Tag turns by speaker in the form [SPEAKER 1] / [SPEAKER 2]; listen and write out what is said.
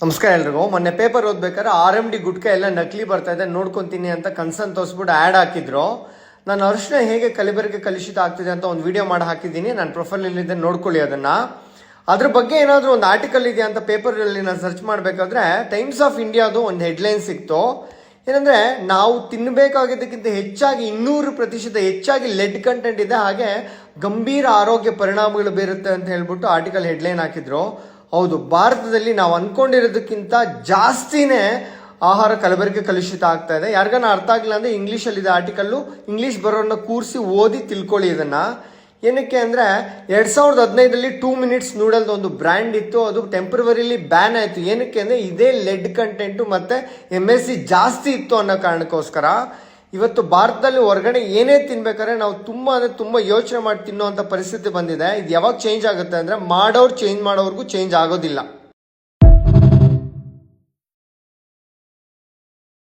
[SPEAKER 1] ನಮಸ್ಕಾರ ಎಲ್ರಿಗೂ. ಮೊನ್ನೆ ಪೇಪರ್ ಓದ್ಬೇಕಾದ್ರೆ RMD ಗುಟ್ಕ ಎಲ್ಲ ನಕಲಿ ಬರ್ತಾ ಇದೆ ನೋಡ್ಕೊಂತೀನಿ ಅಂತ ಕನ್ಸನ್ ತೋರಿಸ್ಬಿಟ್ಟು ಆ್ಯಡ್ ಹಾಕಿದ್ರು. ನಾನು ಅರಿಶಿನ ಹೇಗೆ ಕಲಬೆರಕೆ ಕಲುಷಿತ ಆಗ್ತಿದೆ ಅಂತ ಒಂದು ವಿಡಿಯೋ ಮಾಡಿ ಹಾಕಿದ್ದೀನಿ. ನನ್ನ ಪ್ರೊಫೈಲಲ್ಲಿದೆ, ನೋಡ್ಕೊಳ್ಳಿ ಅದನ್ನು. ಅದ್ರ ಬಗ್ಗೆ ಏನಾದರೂ ಒಂದು ಆರ್ಟಿಕಲ್ ಇದೆಯಾ ಅಂತ ಪೇಪರಲ್ಲಿ ನಾನು ಸರ್ಚ್ ಮಾಡಬೇಕಾದ್ರೆ ಟೈಮ್ಸ್ ಆಫ್ ಇಂಡಿಯಾದು ಒಂದು ಹೆಡ್ಲೈನ್ ಸಿಕ್ತು. ಏನಂದರೆ, ನಾವು ತಿನ್ನಬೇಕಾಗಿದ್ದಕ್ಕಿಂತ ಹೆಚ್ಚಾಗಿ 200% ಹೆಚ್ಚಾಗಿ ಲೆಡ್ ಕಂಟೆಂಟ್ ಇದೆ, ಹಾಗೆ ಗಂಭೀರ ಆರೋಗ್ಯ ಪರಿಣಾಮಗಳು ಬೀರುತ್ತೆ ಅಂತ ಹೇಳ್ಬಿಟ್ಟು ಆರ್ಟಿಕಲ್ ಹೆಡ್ಲೈನ್ ಹಾಕಿದ್ರು. ಹೌದು, ಭಾರತದಲ್ಲಿ ನಾವು ಅಂದ್ಕೊಂಡಿರೋದಕ್ಕಿಂತ ಜಾಸ್ತಿನೇ ಆಹಾರ ಕಲಬೆರಕೆ ಕಲುಷಿತ ಆಗ್ತಾ ಇದೆ. ಯಾರಿಗಾನ ಅರ್ಥ ಆಗಿಲ್ಲ ಅಂದರೆ ಇಂಗ್ಲೀಷಲ್ಲಿದೆ ಆರ್ಟಿಕಲ್ಲು, ಇಂಗ್ಲೀಷ್ ಬರೋನ್ನ ಕೂರಿಸಿ ಓದಿ ತಿಳ್ಕೊಳ್ಳಿ ಇದನ್ನು. ಏನಕ್ಕೆ ಅಂದರೆ 2015 2 ಮಿನಿಟ್ಸ್ ನೂಡಲ್ದು ಒಂದು ಬ್ರ್ಯಾಂಡ್ ಇತ್ತು, ಅದು ಟೆಂಪ್ರವರಿಲಿ ಬ್ಯಾನ್ ಆಯಿತು. ಏನಕ್ಕೆ ಅಂದರೆ ಇದೇ ಲೆಡ್ ಕಂಟೆಂಟು ಮತ್ತು MSG ಜಾಸ್ತಿ ಇತ್ತು ಅನ್ನೋ ಕಾರಣಕ್ಕೋಸ್ಕರ. ಇವತ್ತು ಭಾರತದಲ್ಲಿ ಹೊರಗಡೆ ಏನೇ ತಿನ್ಬೇಕಾದ್ರೆ ನಾವು ತುಂಬ ಯೋಚನೆ ಮಾಡಿ ತಿನ್ನೋವಂಥ ಪರಿಸ್ಥಿತಿ ಬಂದಿದೆ. ಇದು ಯಾವಾಗ ಚೇಂಜ್ ಆಗುತ್ತೆ ಅಂದರೆ ಮಾಡೋರು ಚೇಂಜ್ ಮಾಡೋರ್ಗೂ ಚೇಂಜ್ ಆಗೋದಿಲ್ಲ.